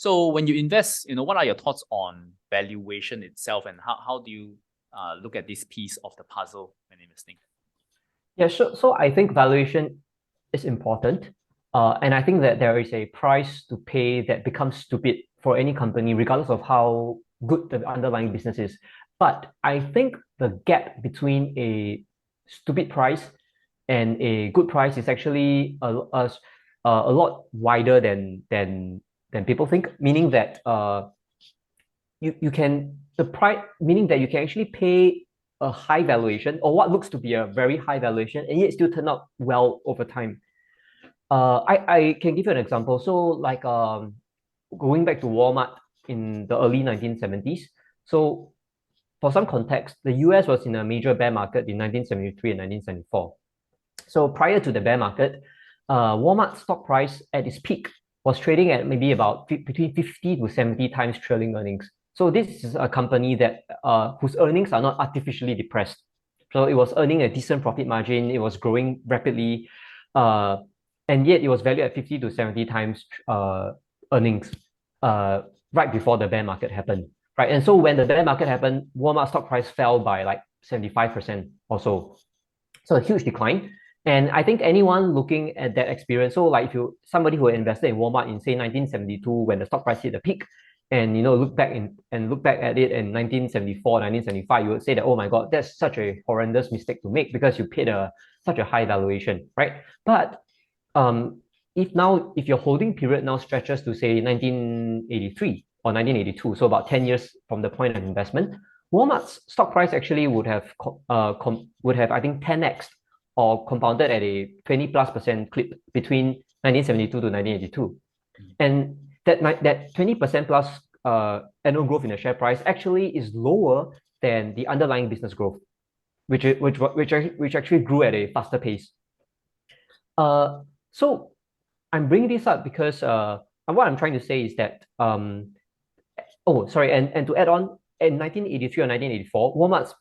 So when you invest, what are your thoughts on valuation itself, and how do you look at this piece of the puzzle when investing? Yeah, so I think valuation is important. And I think that there is a price to pay that becomes stupid for any company, regardless of how good the underlying business is. But I think the gap between a stupid price and a good price is actually a lot wider than people think, meaning that you can the price meaning that you can actually pay a high valuation or what looks to be a very high valuation and yet still turn out well over time. I can give you an example. So like going back to Walmart in the early 1970s. So for some context, the US was in a major bear market in 1973 and 1974. So prior to the bear market, Walmart's stock price at its peak was trading at maybe about between 50 to 70 times trailing earnings. So this is a company that whose earnings are not artificially depressed. So it was earning a decent profit margin. It was growing rapidly, and yet it was valued at 50 to 70 times earnings right before the bear market happened. Right, and so when the bear market happened, Walmart stock price fell by like 75% or so. So a huge decline. And I think anyone looking at that experience, so like if somebody who invested in Walmart in say 1972 when the stock price hit the peak, and look back at it in 1974, 1975, you would say that, oh my God, that's such a horrendous mistake to make because you paid such a high valuation, right? But if your holding period now stretches to say 1983 or 1982, so about 10 years from the point of investment, Walmart's stock price actually would have I think 10x or compounded at a 20+% clip between 1972 to 1982. And that 20% plus annual growth in the share price actually is lower than the underlying business growth, which actually grew at a faster pace. So I'm bringing this up because what I'm trying to say is that and to add on, in 1983 or 1984, Walmart's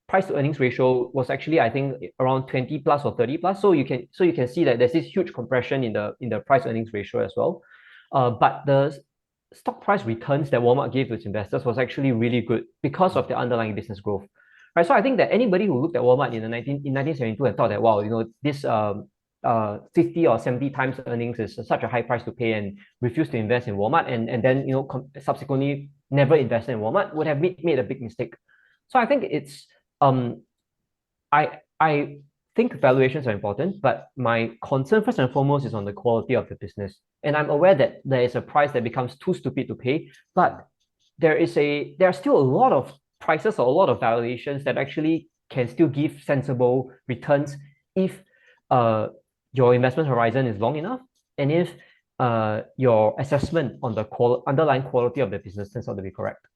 price to earnings ratio was actually, I think, around 20 plus or 30 plus. So you can see that there's this huge compression in the price earnings ratio as well. But the stock price returns that Walmart gave to its investors was actually really good because of the underlying business growth. Right. So I think that anybody who looked at Walmart in 1972 and thought that, wow, this 50 or 70 times earnings is such a high price to pay, and refused to invest in Walmart, and then subsequently never invested in Walmart, would have made a big mistake. So I think it's I think valuations are important, but my concern first and foremost is on the quality of the business. And I'm aware that there is a price that becomes too stupid to pay, but there are still a lot of prices or a lot of valuations that actually can still give sensible returns if your investment horizon is long enough, and if your assessment on the underlying quality of the business turns out to be correct.